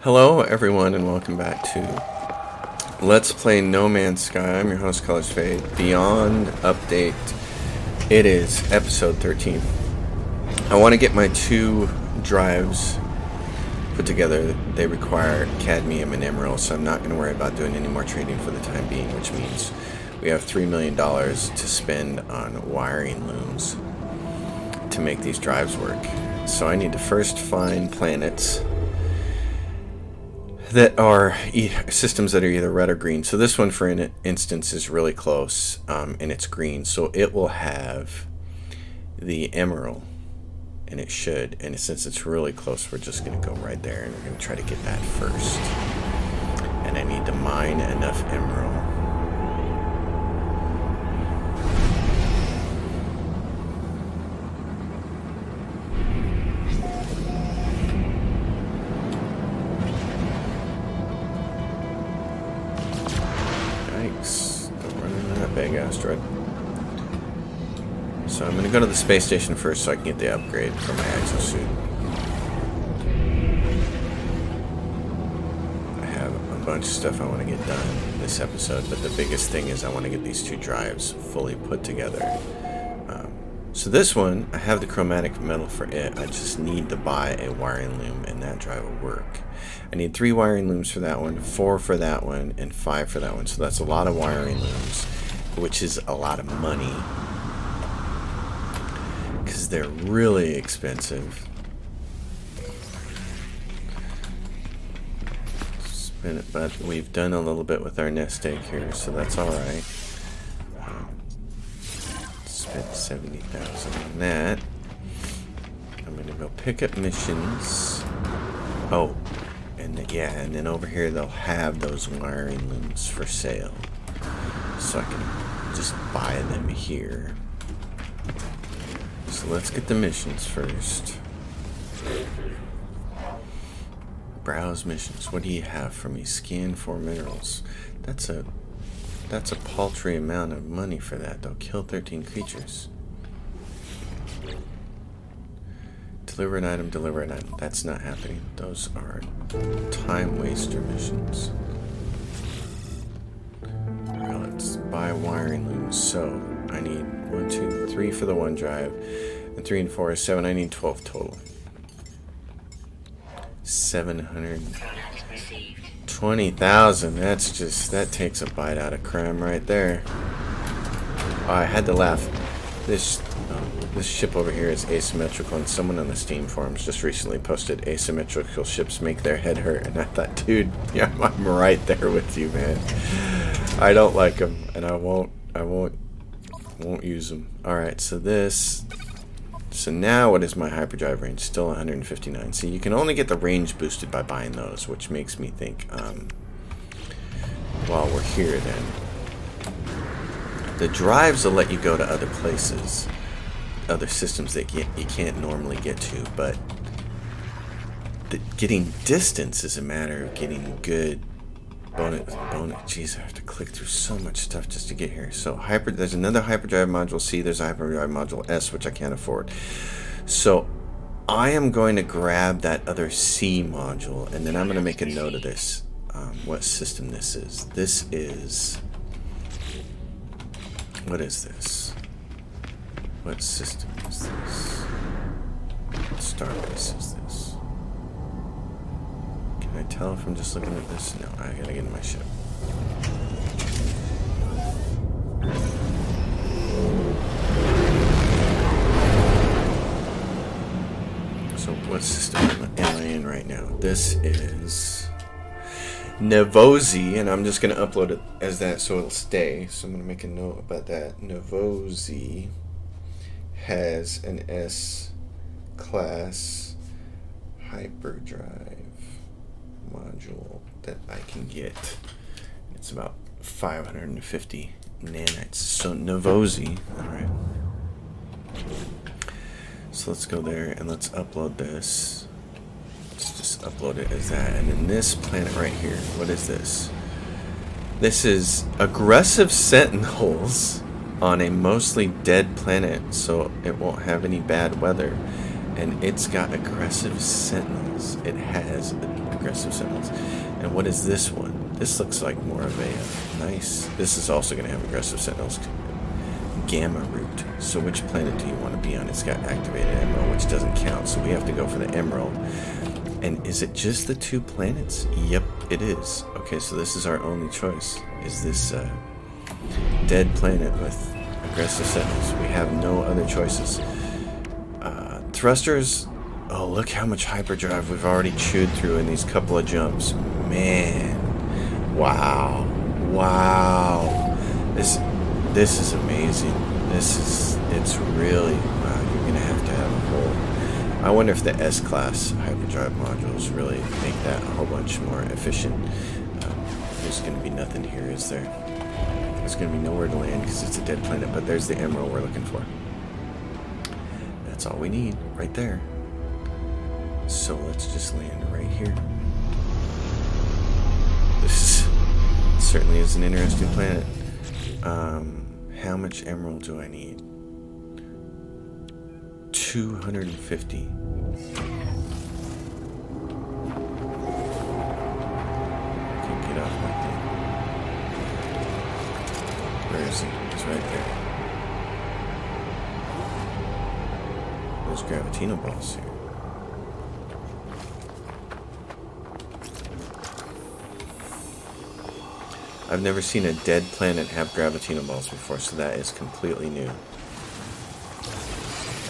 Hello everyone and welcome back to Let's Play No Man's Sky. I'm your host, Colors Fade. Beyond Update. It is episode 13. I want to get my two drives put together. They require cadmium and emerald, so I'm not going to worry about doing any more trading for the time being, which means we have $3 million to spend on wiring looms to make these drives work. So I need to first find planets that are systems that are either red or green. So this one, for instance, is really close, and it's green, so it will have the emerald, and it should. And since it's really close, we're just going to go right there, and we're going to try to get that first. And I need to mine enough emerald. Don't run into that big asteroid. So I'm going to go to the space station first so I can get the upgrade for my exosuit. I have a bunch of stuff I want to get done this episode, but the biggest thing is I want to get these two drives fully put together. So this one, I have the chromatic metal for it. I just need to buy a wiring loom, and that drive will work. I need 3 wiring looms for that one, 4 for that one, and 5 for that one. So that's a lot of wiring looms, which is a lot of money, because they're really expensive. Spin it, but we've done a little bit with our nest egg here, so that's all right. Spent 70,000 on that. I'm gonna go pick up missions. Oh, and then over here they'll have those wiring looms for sale, so I can just buy them here. So let's get the missions first. Browse missions. What do you have for me? Scan for minerals. That's a paltry amount of money for that, though. Kill 13 creatures. Deliver an item, deliver an item. That's not happening. Those are time waster missions. Alright, let's buy wiring looms. So I need 1, 2, 3 for the one drive, and 3 and 4 is 7. I need 12 total. 720,000. That takes a bite out of crime right there. Oh, I had to laugh. This ship over here is asymmetrical, and someone on the Steam forums just recently posted asymmetrical ships make their head hurt, and I thought, dude, yeah, I'm right there with you, man. I don't like them, and I won't use them. Alright, so now what is my hyperdrive range? Still 159. So you can only get the range boosted by buying those, which makes me think, while we're here then, the drives will let you go to other places, other systems that you can't normally get to, but getting distance is a matter of getting good bonus. Jeez, I have to click through so much stuff just to get here. So there's another hyperdrive module C, there's a hyperdrive module S, which I can't afford. So I am going to grab that other C module, and then I'm going to make a note of this, what system this is. This is, what is this? What system is this? What starbase is this? Can I tell if I'm just looking at this? No, I gotta get in my ship. So what system am I in right now? This is Novozy, and I'm just gonna upload it as that so it'll stay. So I'm gonna make a note about that. Novozy has an S-class hyperdrive module that I can get. It's about 550 nanites. So Novozy, alright. So let's go there and let's upload this. Let's just upload it as that. And then this planet right here, what is this? This is aggressive sentinels on a mostly dead planet, so it won't have any bad weather. And it's got aggressive sentinels. It has aggressive sentinels. And what is this one? This looks like more of a nice... This is also going to have aggressive sentinels. Gamma root. So which planet do you want to be on? It's got activated emerald, which doesn't count. So we have to go for the emerald. And is it just the 2 planets? Yep, it is. Okay, so this is our only choice. Is this dead planet with aggressive sentinels? We have no other choices. Thrusters. Oh, look how much hyperdrive we've already chewed through in these couple of jumps. Man. Wow. Wow. This is amazing. It's really, wow, you're going to have a whole... I wonder if the S-Class hyperdrive modules really make that a whole bunch more efficient. There's going to be nothing here, is there? There's going to be nowhere to land because it's a dead planet, but there's the emerald we're looking for. That's all we need, right there. So let's just land right here. This certainly is an interesting planet. How much emerald do I need? 250. Can't get off my thing. Where is he? He's right there. Those gravitino balls here. I've never seen a dead planet have gravitino balls before, so that is completely new. I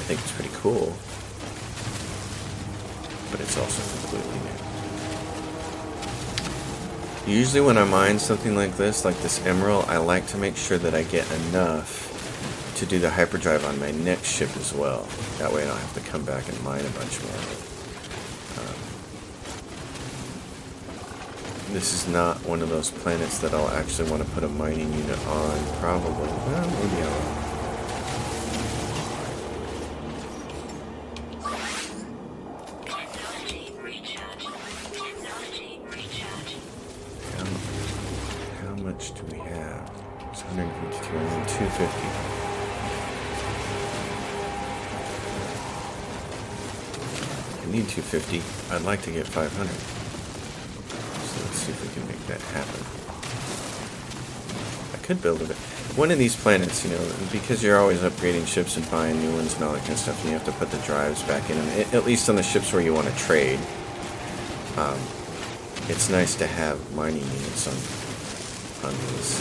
think it's pretty cool, but it's also completely new. Usually when I mine something like this emerald, I like to make sure that I get enough to do the hyperdrive on my next ship as well. That way I don't have to come back and mine a bunch more. This is not one of those planets that I'll actually want to put a mining unit on, probably. Well, maybe I will. How much do we have? It's 152, I need 250. I need 250. I'd like to get 500. Let's see if we can make that happen. I could build it. One of these planets, you know, because you're always upgrading ships and buying new ones and all that kind of stuff, and you have to put the drives back in them, at least on the ships where you want to trade. It's nice to have mining units on these.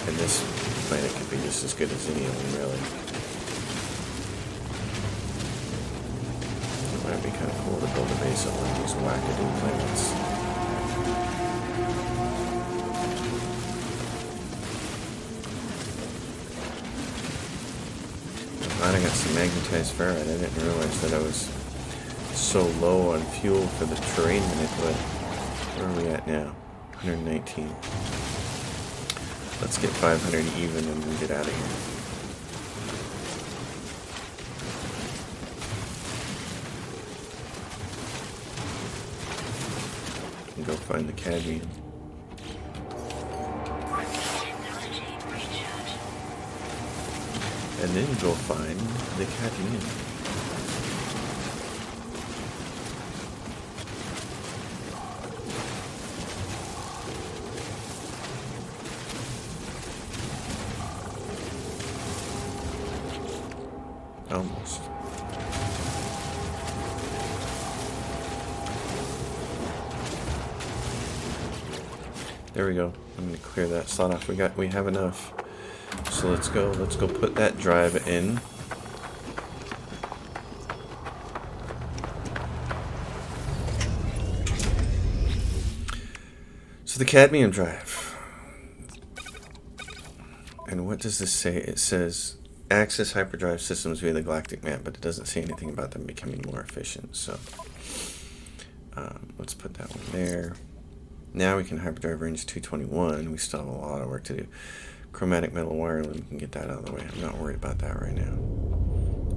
And this planet could be just as good as any of them, really. It might be kind of cool to build a base on one of these wackadoo planets. I got some magnetized ferrite. I didn't realize that I was so low on fuel for the terrain manipulator. Where are we at now? 119. Let's get 500 even and then get out of here. And go find the cadmium. And then go find the cadmium. Almost. There we go. I'm going to clear that slot off. We have enough. So let's go put that drive in. So the cadmium drive. And what does this say? It says access hyperdrive systems via the galactic map, but it doesn't say anything about them becoming more efficient. So let's put that one there. Now we can hyperdrive range 221. We still have a lot of work to do. Chromatic metal wire loom, we can get that out of the way. I'm not worried about that right now.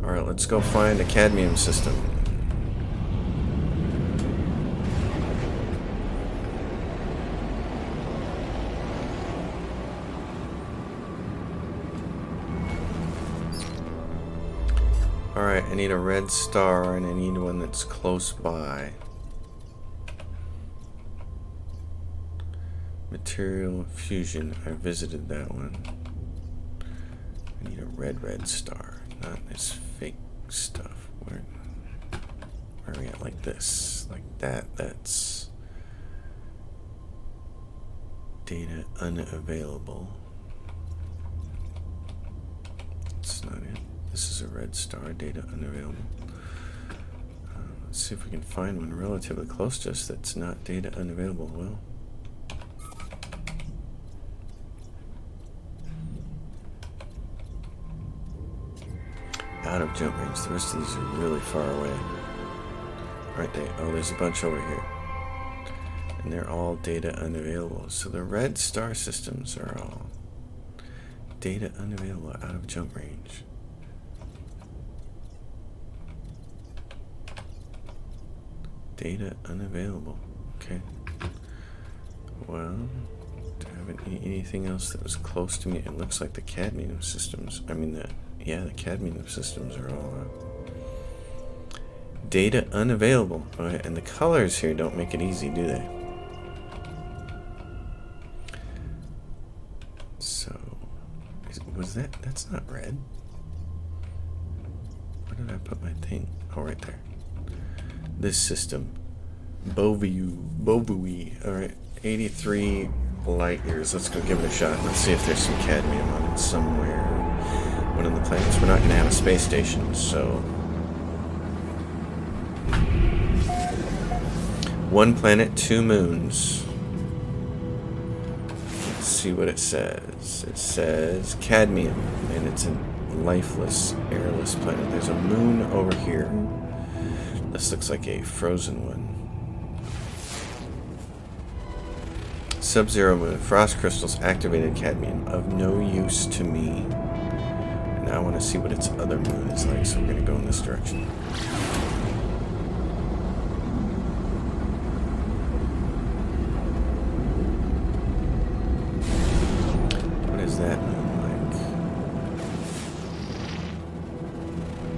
Alright, let's go find a cadmium system. Alright, and need a red star, and I need one that's close by. Material fusion. I visited that one. I need a red star, not this fake stuff. Where are we at? Like this, like that. That's data unavailable. That's not it. This is a red star. Data unavailable. Let's see if we can find one relatively close to us that's not data unavailable. Well. Out of jump range. The rest of these are really far away. Aren't they? Oh, there's a bunch over here. And they're all data unavailable. So the red star systems are all data unavailable, out of jump range. Data unavailable. Okay. Well, do I have anything else that was close to me? It looks like the cadmium systems. I mean, yeah, the cadmium systems are all data unavailable. Right, and the colors here don't make it easy, do they? So, was that's not red? Where did I put my thing? Oh, right there. This system. Bovui. Alright, 83 light years. Let's go give it a shot. Let's see if there's some cadmium on it somewhere. One of the planets. We're not going to have a space station, so... One planet, 2 moons. Let's see what it says. It says cadmium, and it's a lifeless, airless planet. There's a moon over here. This looks like a frozen one. Sub-zero moon. Frost crystals, activated cadmium. Of no use to me. Now I want to see what its other moon is like, so we're going to go in this direction. What is that moon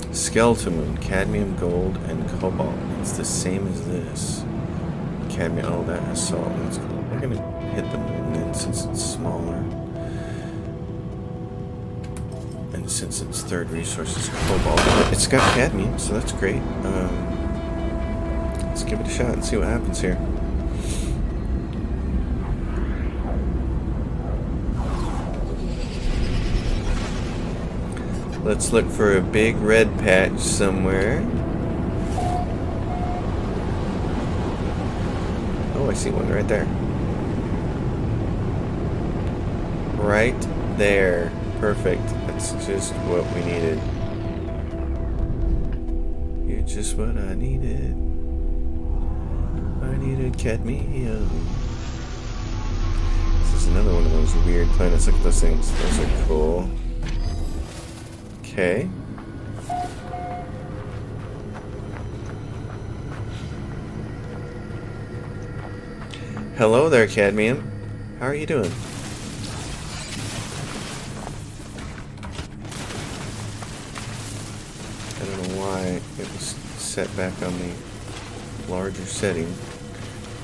like? Skeleton moon. Cadmium, gold, and cobalt. It's the same as this. Cadmium, oh, that has salt. That's cool. We're going to hit the moon then, since it's smaller. And since its third resource is cobalt, it's got cadmium, so that's great. Let's give it a shot and see what happens here. Let's look for a big red patch somewhere. Oh, I see one right there. Right there. Perfect. That's just what we needed. You're just what I needed. I needed cadmium. This is another one of those weird planets. Look at those things. Those are cool. Okay. Hello there, cadmium. How are you doing? I don't know why it was set back on the larger setting.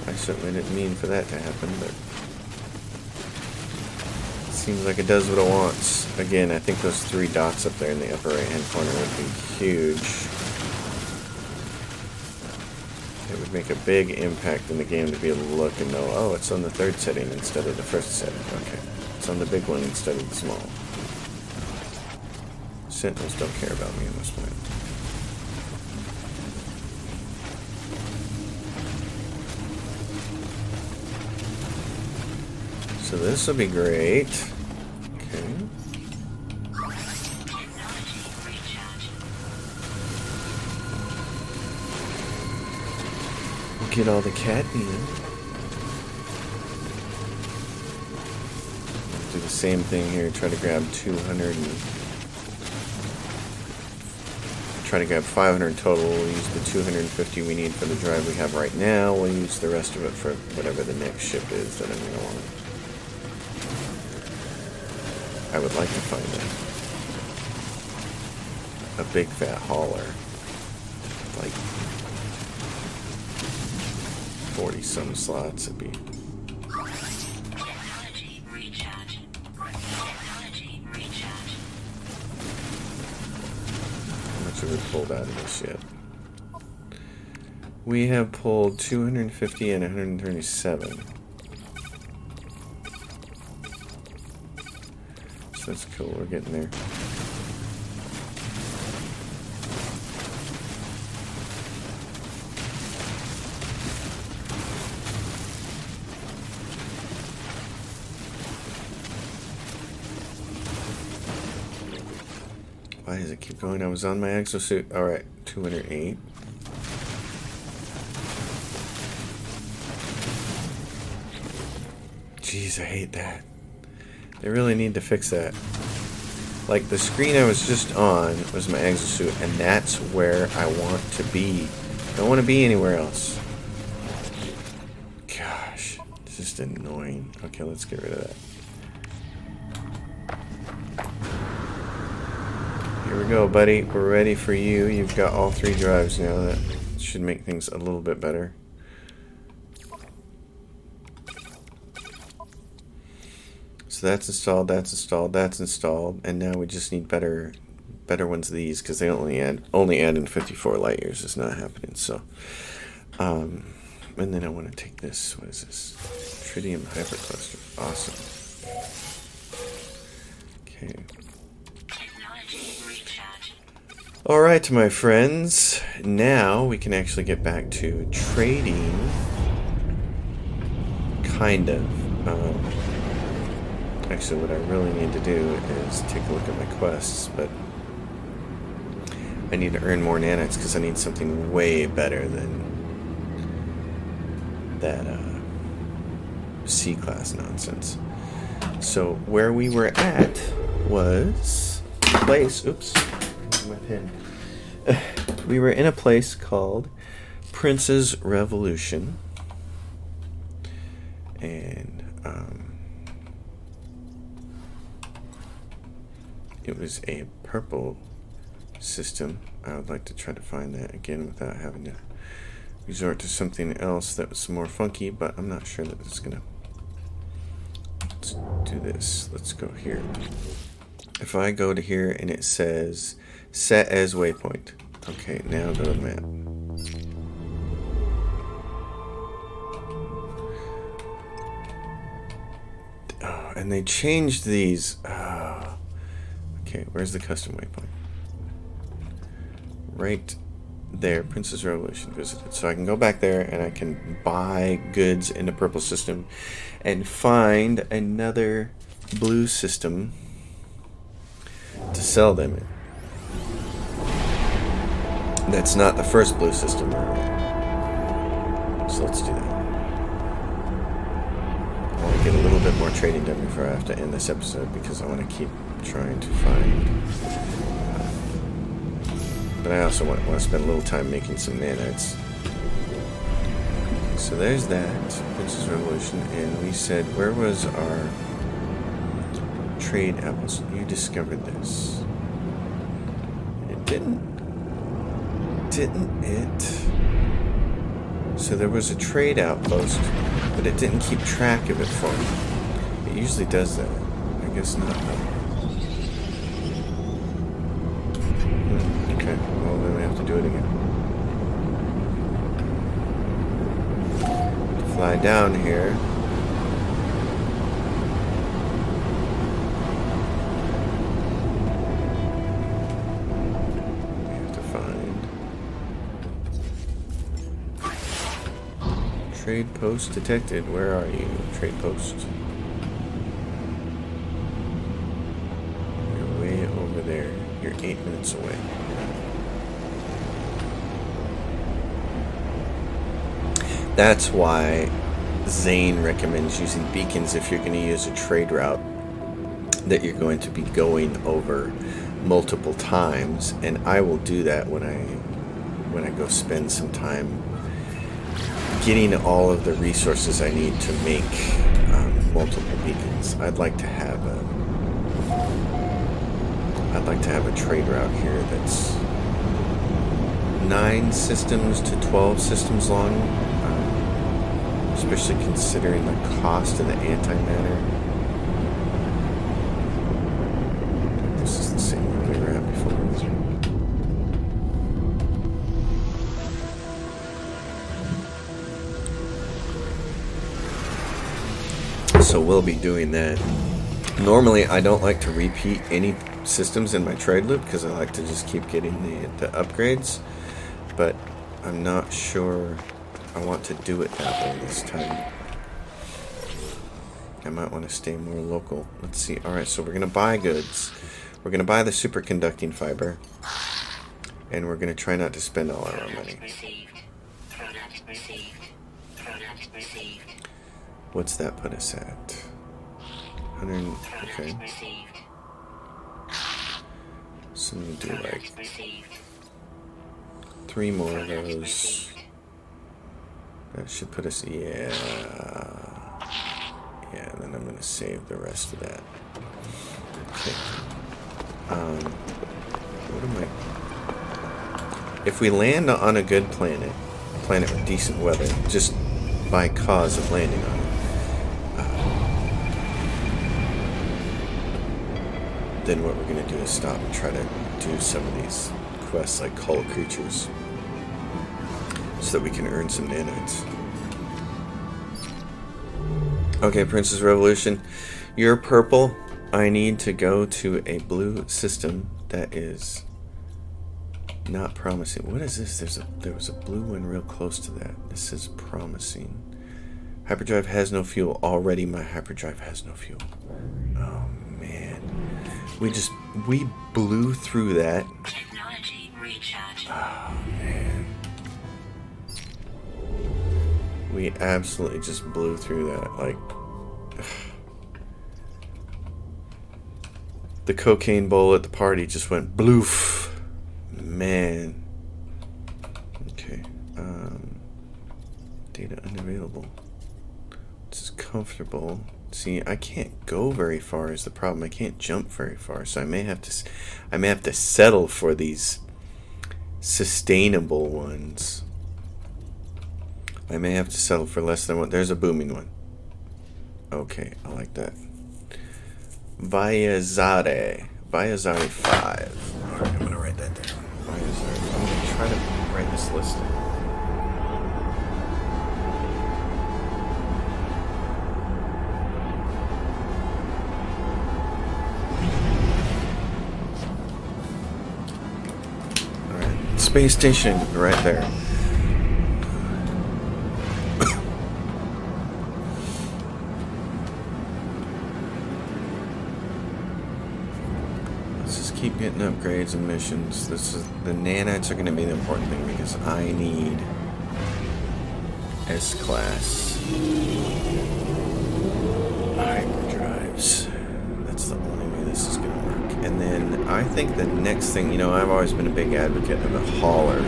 I certainly didn't mean for that to happen, but it seems like it does what it wants. Again, I think those 3 dots up there in the upper right-hand corner would be huge. It would make a big impact in the game to be able to look and know, oh, it's on the 3rd setting instead of the 1st setting. Okay, it's on the big one instead of the small. Sentinels don't care about me in this planet. So this will be great. Okay. We'll get all the cadmium. Do the same thing here. Try to grab 200 and try to grab 500 total. We'll use the 250 we need for the drive we have right now. We'll use the rest of it for whatever the next ship is that I'm going to want. I would like to find a big fat hauler. like 40 some slots. It'd be. How much have we pulled out of this yet? We have pulled 250 and 137. So that's cool, we're getting there. Why does it keep going? I was on my exosuit. Alright, 208. Jeez, I hate that. They really need to fix that. Like, the screen I was just on was my exosuit, and that's where I want to be. I don't want to be anywhere else. Gosh, it's just annoying. Okay, let's get rid of that. Here we go, buddy. We're ready for you. You've got all 3 drives now. That should make things a little bit better. So that's installed, that's installed, that's installed, and now we just need better ones of these, because they only add in 54 light years. It's not happening. So, and then I want to take this. What is this? Tritium hypercluster. Awesome. Okay. All right, my friends. Now we can actually get back to trading. Kind of. Actually, what I really need to do is take a look at my quests, but I need to earn more nanites because I need something way better than that C-class nonsense. So where we were at was a place. Oops, my pen. We were in a place called Prince's Revolution, and it was a purple system. I would like to try to find that again without having to resort to something else that was more funky, but I'm not sure that it's gonna. Let's do this. Let's go here. If I go to here and it says set as waypoint. Okay, now go to the map. Oh, and they changed these. Oh. Okay, where's the custom waypoint? Right there, Prince's Revolution visited. So I can go back there and I can buy goods in the purple system and find another blue system to sell them in. That's not the first blue system. So let's do that. I want to get a little bit more trading done before I have to end this episode because I want to keep trying to find, but I also want to spend a little time making some nanites. So there's that, Prince's Revolution, and we said, where was our trade apples? You discovered this. It didn't it? So there was a trade outpost, but it didn't keep track of it for me. It usually does that. I guess not. Okay, well then we have to do it again. Fly down here. We have to find trade post detected. Where are you, trade post? You're way over there. You're 8 minutes away. That's why Zane recommends using beacons if you're going to use a trade route that you're going to be going over multiple times, and I will do that when I go spend some time getting all of the resources I need to make multiple beacons. I'd like to have a trade route here that's 9 systems to 12 systems long, especially considering the cost of the antimatter. This is the same one we were at before. So we'll be doing that. Normally I don't like to repeat any systems in my trade loop because I like to just keep getting the upgrades, but I'm not sure I want to do it that way this time. I might want to stay more local. Let's see. Alright, so we're going to buy goods. We're going to buy the superconducting fiber, and we're going to try not to spend all our money. What's that put us at? 100, okay. So I'm going to do like 3 more of those. That should put us, yeah, and then I'm going to save the rest of that. Okay. What am I? If we land on a good planet with decent weather, just by cause of landing on it, then what we're going to do is stop and try to do some of these quests like Hull Creatures so that we can earn some nanites. Okay, Princess Revolution, you're purple. I need to go to a blue system that is not promising. What is this? There was a blue one real close to that. This is promising. Hyperdrive has no fuel. Already my hyperdrive has no fuel. Oh man. We blew through that. Technology recharge. Oh man. We absolutely just blew through that. Like the cocaine bowl at the party just went bloof. Man. Okay. Data unavailable. This is comfortable. See, I can't go very far is the problem. I can't jump very far, so I may have to settle for these sustainable ones. I may have to settle for less than one. There's a booming one. Okay, I like that. Viazare 5. Alright, I'm gonna write that down. Viazare. I'm gonna try to write this list down. Space station right there. Let's just keep getting upgrades and missions. The nanites are going to be the important thing because I need S-class hyperdrives. That's the only way this is going to work. And then I think the next thing, you know, I've always been a big advocate of a hauler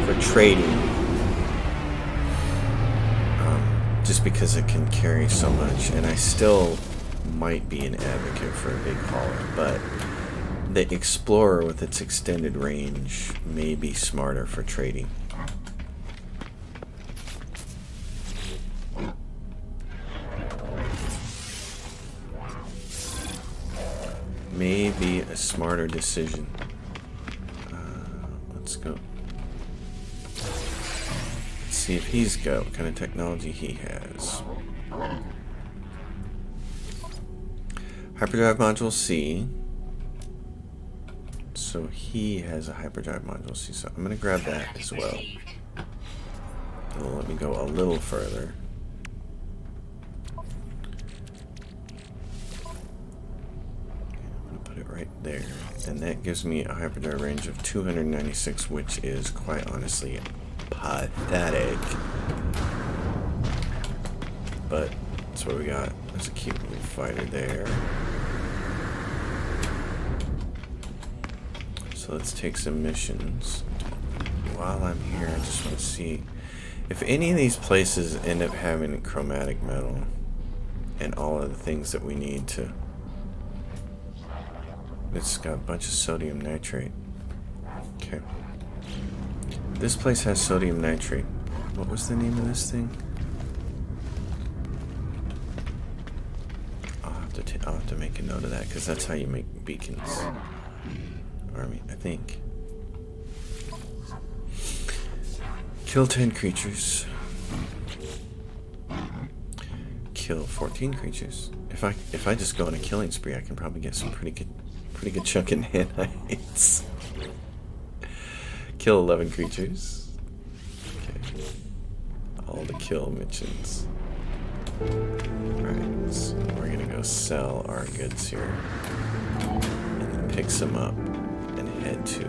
for trading, just because it can carry so much, and I still might be an advocate for a big hauler, but the Explorer with its extended range may be smarter for trading. May be a smarter decision. Let's go. Let's see if he's got what kind of technology he has. Hyperdrive module C. So he has a hyperdrive module C. So I'm going to grab that as well. It'll let me go a little further. Right there, and that gives me a hyperdrive range of 296, which is quite honestly pathetic, but that's what we got. There's a cute little fighter there. So let's take some missions. While I'm here, I just want to see if any of these places end up having chromatic metal and all of the things that we need to. It's got a bunch of sodium nitrate. Okay. This place has sodium nitrate. What was the name of this thing? I'll have to make a note of that, because that's how you make beacons. Or I think. Kill 10 creatures. Kill 14 creatures. If I just go on a killing spree, I can probably get some pretty good chunk in nanites. Kill 11 creatures. Okay. All the kill missions. Alright, so we're gonna go sell our goods here. And then pick some up and head to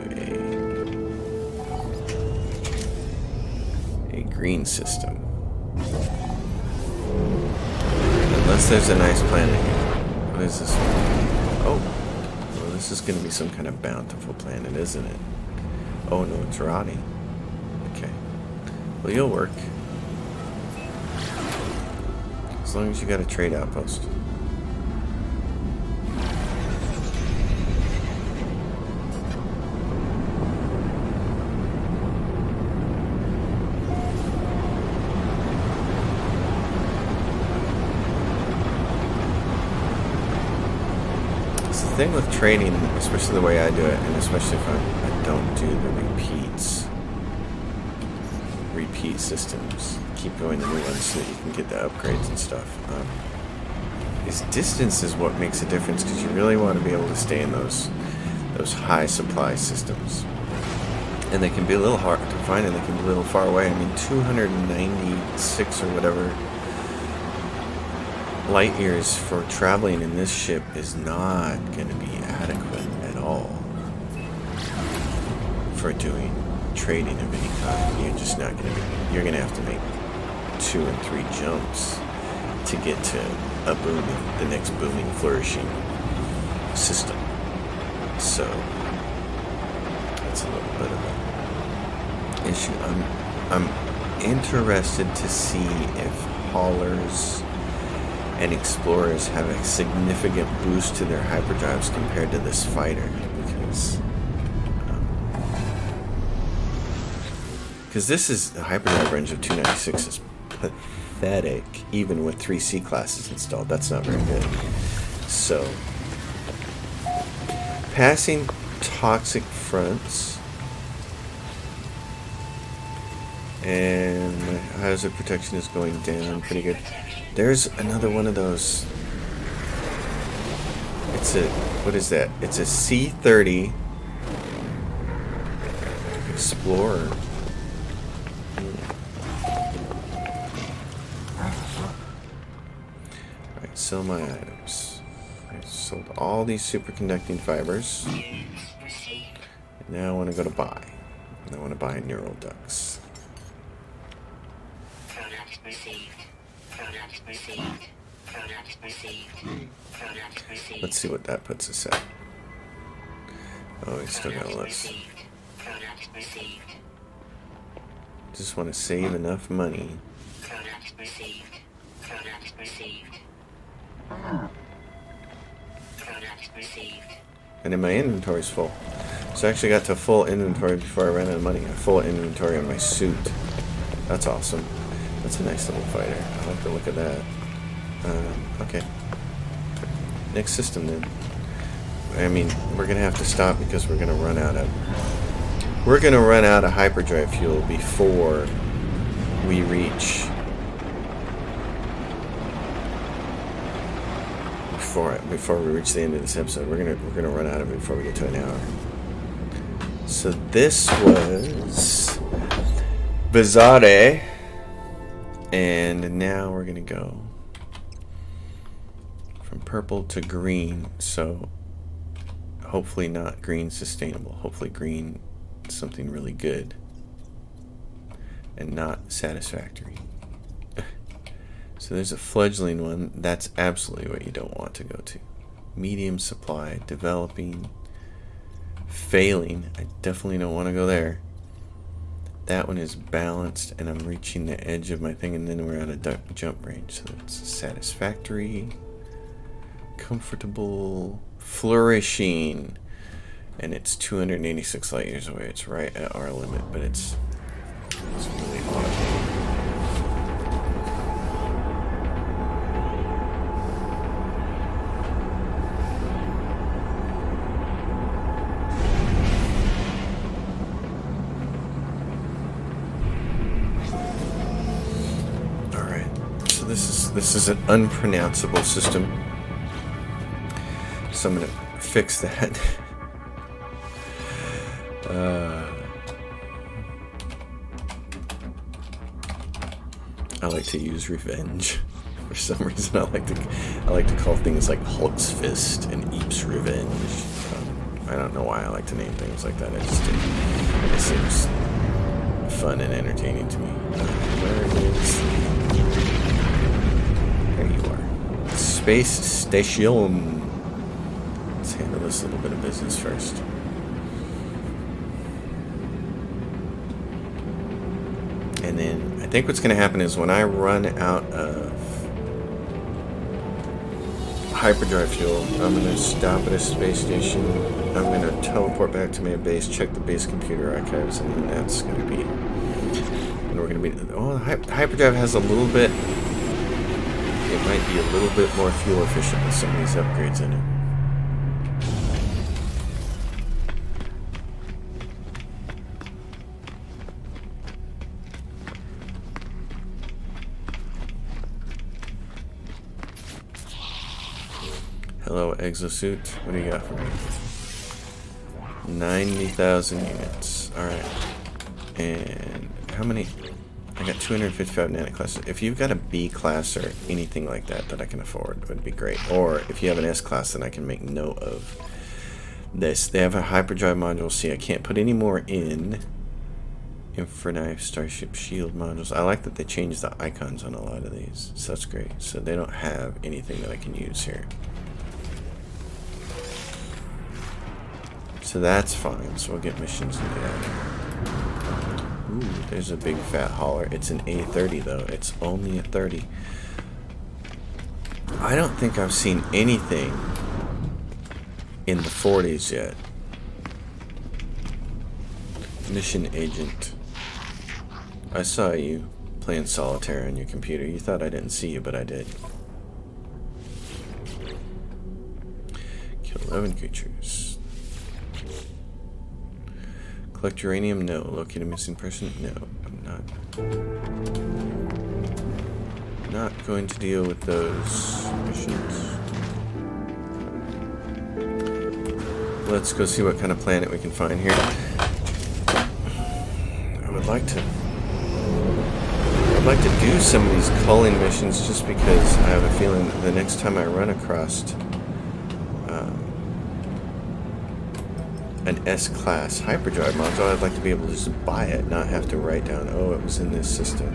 a green system. Unless there's a nice planet here. What is this one? Oh, well, this is going to be some kind of bountiful planet, isn't it? Oh no, it's rotting. Okay. Well, you'll work. As long as you got a trade outpost. The thing with trading, especially the way I do it, and especially if I don't do the repeat systems, keep going to new ones so that you can get the upgrades and stuff, is distance is what makes a difference, because you really want to be able to stay in those high supply systems. And they can be a little hard to find, and they can be a little far away. I mean, 296 or whatever light years for traveling in this ship is not going to be adequate at all for doing trading of any kind. You're just not going to be. You're going to have to make 2 and 3 jumps to get to a booming, the next booming, flourishing system. So that's a little bit of an issue. I'm interested to see if haulers and explorers have a significant boost to their hyperdrives compared to this fighter, because this is the hyperdrive range of 296 is pathetic, even with 3 C classes installed. That's not very good. So passing toxic fronts, and my hazard protection is going down pretty good. There's another one of those. It's a, what is that? It's a C-30 Explorer. Alright, sell my items. I sold all these superconducting fibers. And now I want to go to buy. And I want to buy neural ducts. Product received. Product received. Product received. Product received. Let's see what that puts us at. Oh, we still got less. Product received. Just want to save enough money. Product received. Product received. Product received. And then my inventory's full. So I actually got to full inventory before I ran out of money. A full inventory on my suit. That's awesome. That's a nice little fighter. I like the look of that. Okay. Next system then. I mean, we're gonna have to stop because we're gonna run out of hyperdrive fuel before we reach before we reach the end of this episode. We're gonna run out of it before we get to an hour. So this was Bizarre, and now we're gonna go from purple to green. So hopefully not green sustainable. Hopefully green something really good and not satisfactory. So there's a fledgling one. That's absolutely what you don't want to go to. Medium supply, developing, failing. I definitely don't want to go there. That one is balanced, and I'm reaching the edge of my thing, and then we're out of jump range. So that's satisfactory, comfortable, flourishing, and it's 286 light years away. It's right at our limit, but it's It's really odd. This is an unpronounceable system, so I'm gonna fix that. I like to use revenge. For some reason, I like to call things like Hulk's Fist and Eep's Revenge. I don't know why I like to name things like that. It seems fun and entertaining to me. Where is there you are. Space station. Let's handle this little bit of business first. And then I think what's going to happen is when I run out of hyperdrive fuel, I'm going to stop at a space station. I'm going to teleport back to my base, check the base computer archives, and then that's going to be. And we're going to be. Oh, hyperdrive has a little bit. It might be a little bit more fuel efficient with some of these upgrades in it. Hello, exosuit. What do you got for me? 90,000 units. Alright. And how many? I got 255 nanoclasses. If you've got a B class or anything like that that I can afford, it would be great. Or if you have an S class, then I can make note of this. They have a hyperdrive module. See, I can't put any more in. Infraknife, Starship, Shield modules. I like that they changed the icons on a lot of these. So that's great. So they don't have anything that I can use here. So that's fine. So we'll get missions into that. Ooh, there's a big fat hauler. It's an A30 though. It's only a 30. I don't think I've seen anything in the 40s yet. Mission agent. I saw you playing solitaire on your computer. You thought I didn't see you, but I did. Kill 11 creatures. Collect uranium? No. Locate a missing person? No. I'm not going to deal with those missions. Let's go see what kind of planet we can find here. I'd like to do some of these culling missions just because I have a feeling the next time I run across an S-class hyperdrive module, I'd like to be able to just buy it, not have to write down, oh, it was in this system.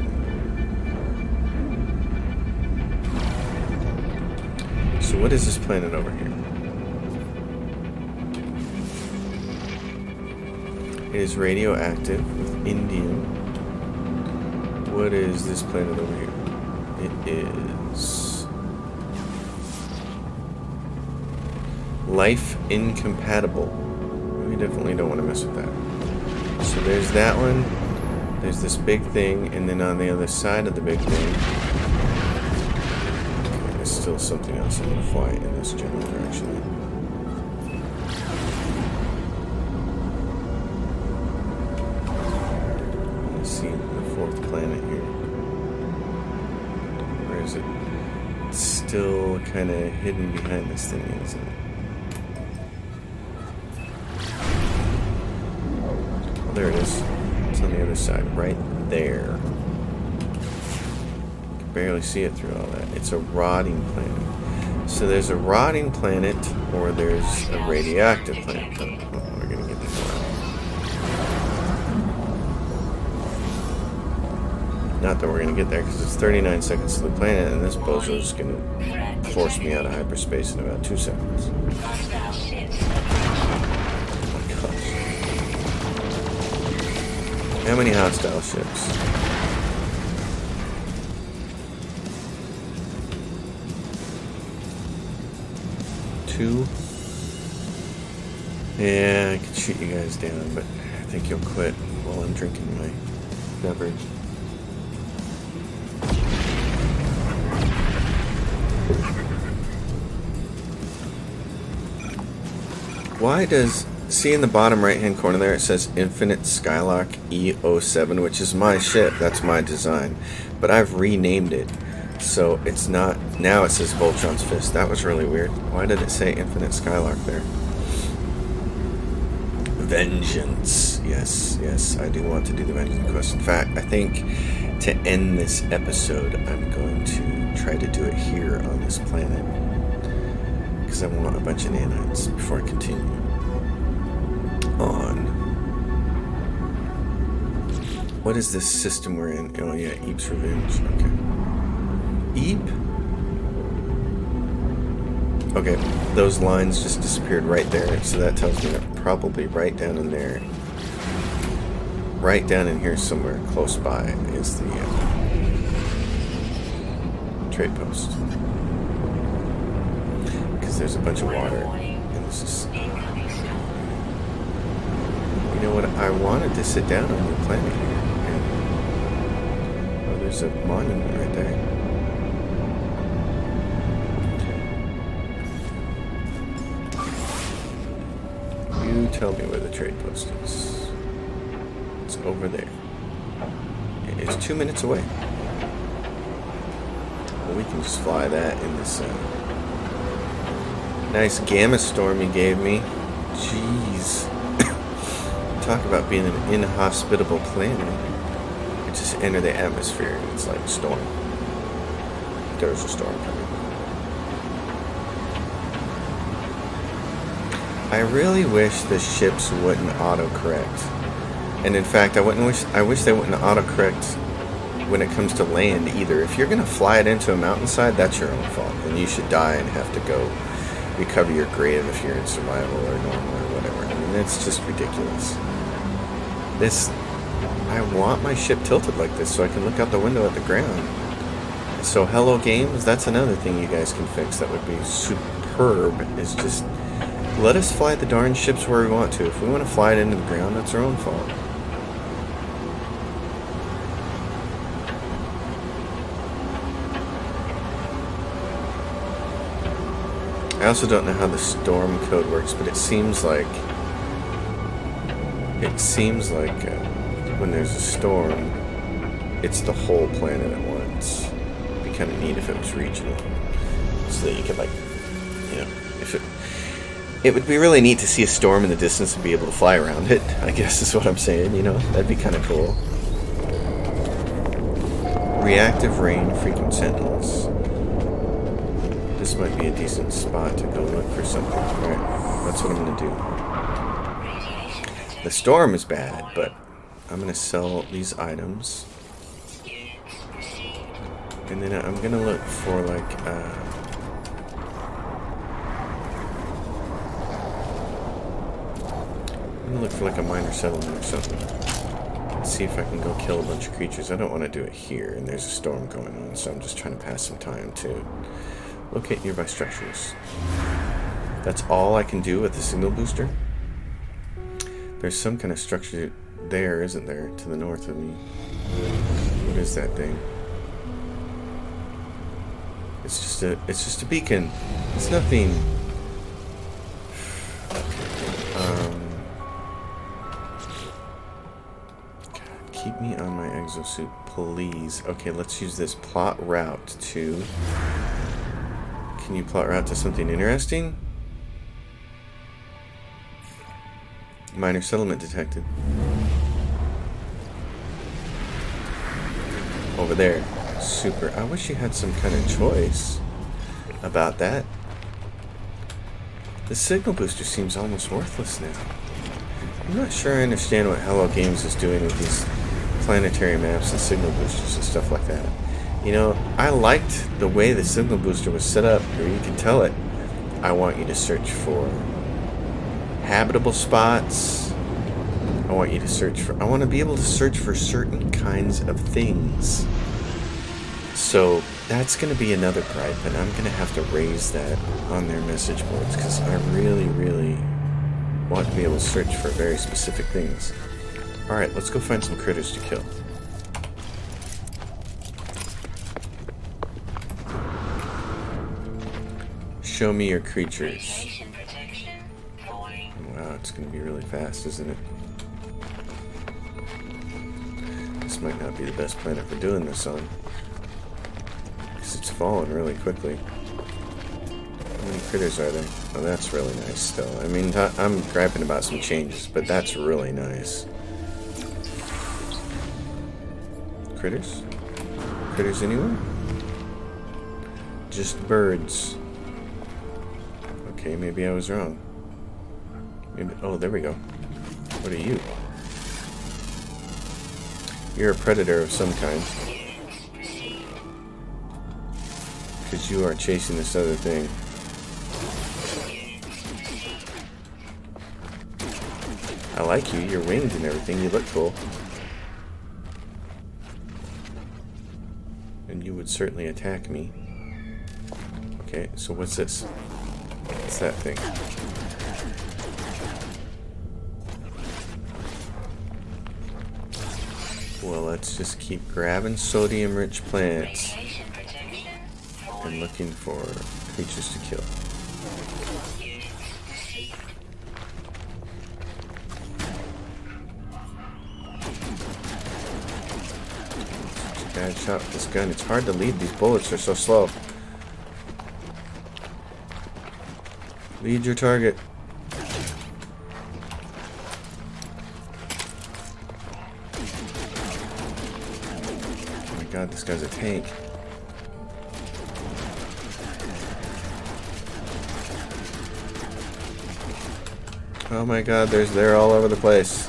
So what is this planet over here? It is radioactive with indium. What is this planet over here? It is life incompatible. We definitely don't want to mess with that. So there's that one. There's this big thing, and then on the other side of the big thing, there's still something else. I'm going to fly in this general direction. Planet here. Where is it? It's still kind of hidden behind this thing, isn't it? Oh, there it is. It's on the other side, right there. You can barely see it through all that. It's a rotting planet. So there's a rotting planet, or there's a radioactive planet. Oh, we're gonna get this one. Not that we're going to get there, because it's 39 seconds to the planet, and this bozo is going to force me out of hyperspace in about 2 seconds. Oh my gosh. How many hostile ships? Two? Yeah, I could shoot you guys down, but I think you'll quit while I'm drinking my Never. Why does... See in the bottom right hand corner there it says Infinite Skylock E07, which is my ship, that's my design. But I've renamed it. So it's not... Now it says Voltron's Fist. That was really weird. Why did it say Infinite Skylock there? Vengeance. Yes, yes, I do want to do the Vengeance quest. In fact, I think to end this episode, I'm going to try to do it here on this planet. Because I want a bunch of nanites before I continue on. What is this system we're in? Oh yeah, Eep's Revenge. Okay. Eep? Okay, those lines just disappeared right there, so that tells me that probably right down in there, right down in here somewhere close by is the trade post. Because there's a bunch of water, and this is... You know what, I wanted to sit down on the planet here, and... Oh, there's a monument right there. You tell me where the trade post is. It's over there. It's 2 minutes away. Well, we can just fly that in this nice gamma storm you gave me. Jeez. Talk about being an inhospitable planet. I just enter the atmosphere and it's like storm. There's a storm coming. I really wish the ships wouldn't autocorrect. And in fact, I wish they wouldn't autocorrect when it comes to land either. If you're gonna fly it into a mountainside, that's your own fault. And you should die and have to go recover your grave if you're in survival or normal or whatever. I mean, it's just ridiculous. I want my ship tilted like this so I can look out the window at the ground. So hello games, that's another thing you guys can fix that would be superb, is just let us fly the darn ships where we want to. If we want to fly it into the ground, that's our own fault. I also don't know how the storm code works, but it seems like when there's a storm, it's the whole planet at once. It'd be kind of neat if it was regional, so that you could, like, you know, if it would be really neat to see a storm in the distance and be able to fly around it, I guess is what I'm saying, you know? That'd be kind of cool. Reactive Rain, frequent sentinels. This might be a decent spot to go look for something. Alright, that's what I'm going to do. The storm is bad, but I'm going to sell these items. And then I'm going to look for, like, a minor settlement or something. See if I can go kill a bunch of creatures. I don't want to do it here, and there's a storm going on, so I'm just trying to pass some time to locate nearby structures. That's all I can do with the signal booster? There's some kind of structure there, isn't there, to the north of me? What is that thing? It's just a beacon. It's nothing. Keep me on my exosuit, please. Okay, let's use this plot route to... Can you plot route to something interesting? Minor settlement detected. Over there. Super. I wish you had some kind of choice about that. The signal booster seems almost worthless now. I'm not sure I understand what Hello Games is doing with these planetary maps and signal boosters and stuff like that. You know, I liked the way the signal booster was set up, where you can tell it, I want you to search for habitable spots. I want you to search for, I want to be able to search for certain kinds of things. So that's going to be another gripe, and I'm going to have to raise that on their message boards, because I really, really want to be able to search for very specific things. Alright, let's go find some critters to kill. Show me your creatures. Radiation protection. Falling. Wow, it's going to be really fast, isn't it? This might not be the best planet for doing this on. Because it's falling really quickly. How many critters are there? Oh, that's really nice still. I mean, I'm griping about some changes, but that's really nice. Critters? Critters anywhere? Just birds. Okay, maybe I was wrong. Maybe, oh, there we go. What are you? You're a predator of some kind. Because you are chasing this other thing. I like you, your wings and everything, you look cool. And you would certainly attack me. Okay, so what's this? What's that thing? Well, let's just keep grabbing sodium-rich plants and looking for creatures to kill. Bad shot with this gun. It's hard to lead. These bullets are so slow. Lead your target. Oh my god, this guy's a tank. Oh my god, they're all over the place.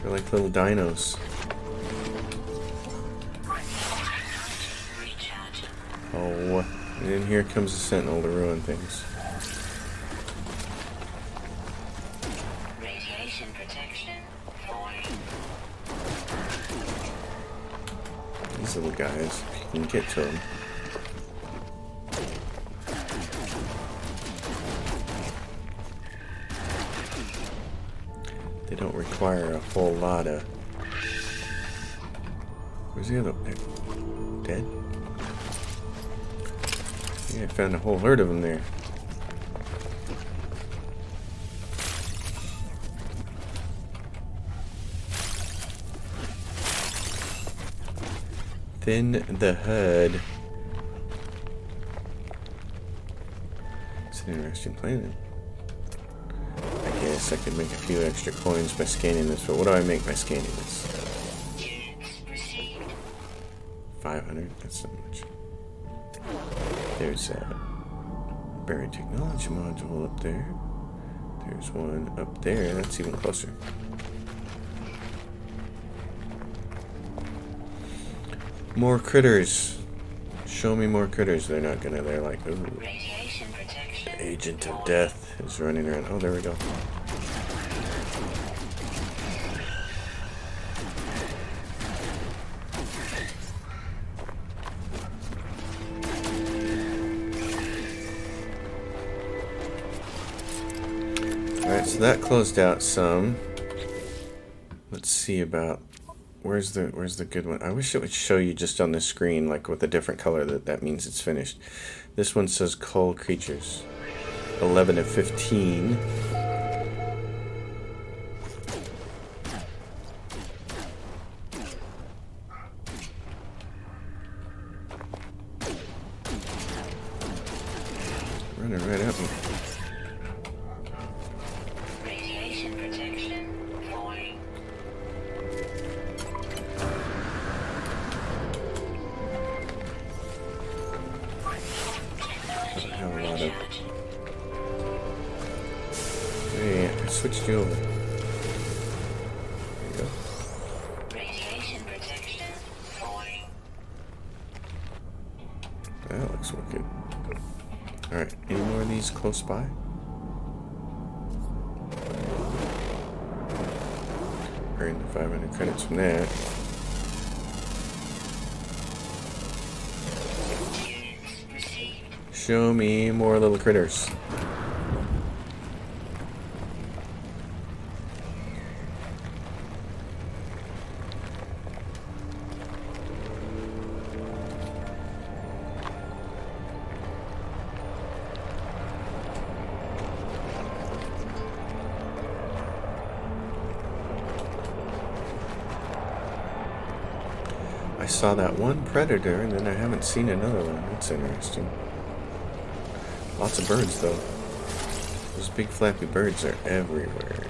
They're like little dinos. Oh, and then here comes the sentinel to ruin things. Radiation protection. These little guys, if you can get to them. They don't require a whole lot of... Where's the other one? Dead? Yeah, I found a whole herd of them there. Thin the HUD. It's an interesting planet. I guess I could make a few extra coins by scanning this, but what do I make by scanning this? 500? That's not much. There's a buried technology module up there. There's one up there. That's even closer. More critters. Show me more critters. They're not gonna. They're like, ooh. The agent of death is running around. Oh, there we go. Alright, so that closed out some. Let's see about where's the good one? I wish it would show you just on the screen, like with a different color, that means it's finished. This one says Cull Creatures. 11 of 15. Running right at me. Radiation protection. Falling. I have a lot of... Hey, I switched you over. There you go. Radiation protection. Falling. That looks wicked. Alright, any more of these close by? Earned the 500 credits from that. Show me more little critters. I saw that one predator, and then I haven't seen another one. That's interesting. Lots of birds, though. Those big flappy birds are everywhere.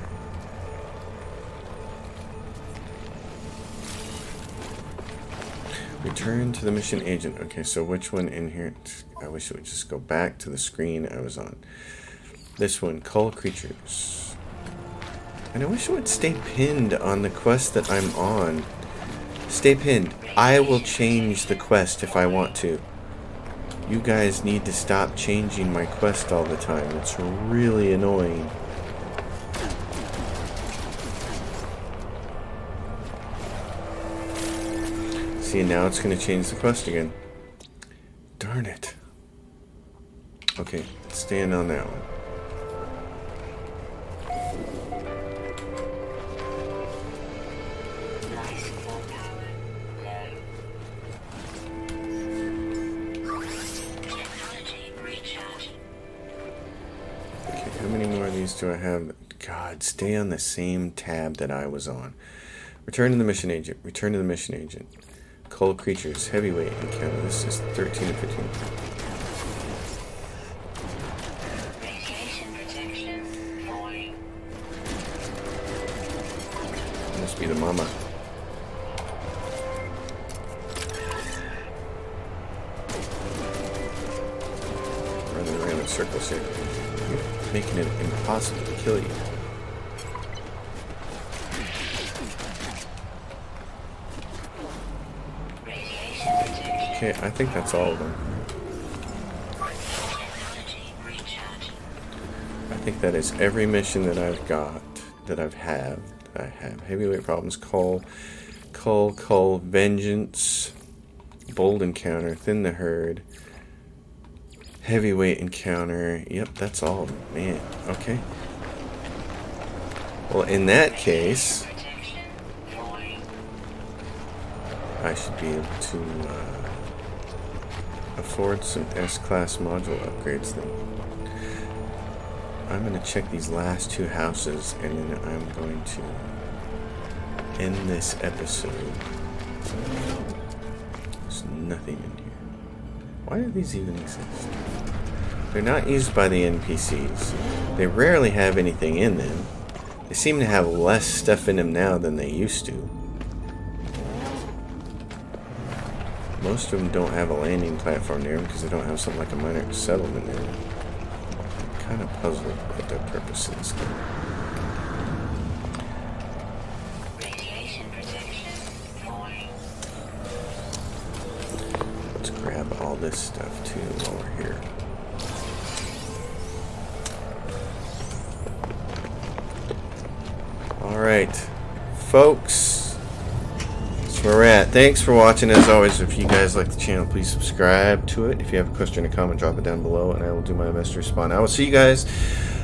Return to the mission agent. Okay, so which one in here? I wish it would just go back to the screen I was on. This one, Cull Creatures. And I wish it would stay pinned on the quest that I'm on. Stay pinned. I will change the quest if I want to. You guys need to stop changing my quest all the time. It's really annoying. See, now it's going to change the quest again. Darn it. Okay, stand on that one. Okay, how many more of these do I have? God, stay on the same tab that I was on. Return to the mission agent. Return to the mission agent. Cull Creatures, heavyweight encounter. This is 13 and 15. Radiation protection void. Must be the mama. Running around in circles here. You're making it impossible to kill you. Okay, I think that's all of them. I think that is every mission that I've got, that I have. Heavyweight problems, Cull, Vengeance, Bold Encounter, Thin the Herd, Heavyweight Encounter. Yep, that's all of them. Man, okay. Well, in that case, I should be able to afford some S-Class module upgrades then. I'm going to check these last two houses, and then I'm going to end this episode. There's nothing in here. Why do these even exist? They're not used by the NPCs. They rarely have anything in them. They seem to have less stuff in them now than they used to. Most of them don't have a landing platform near them because they don't have something like a minor settlement near them. I'm kind of puzzled what their purpose is. Radiation protection void. Let's grab all this stuff too while we're here. Alright, folks. Where we're at. Thanks for watching. As always, if you guys like the channel, please subscribe to it. If you have a question or comment, drop it down below and I will do my best to respond. I will see you guys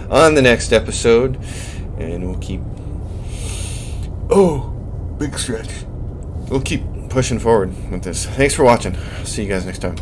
on the next episode, and we'll keep big stretch. We'll keep pushing forward with this. Thanks for watching. See you guys next time.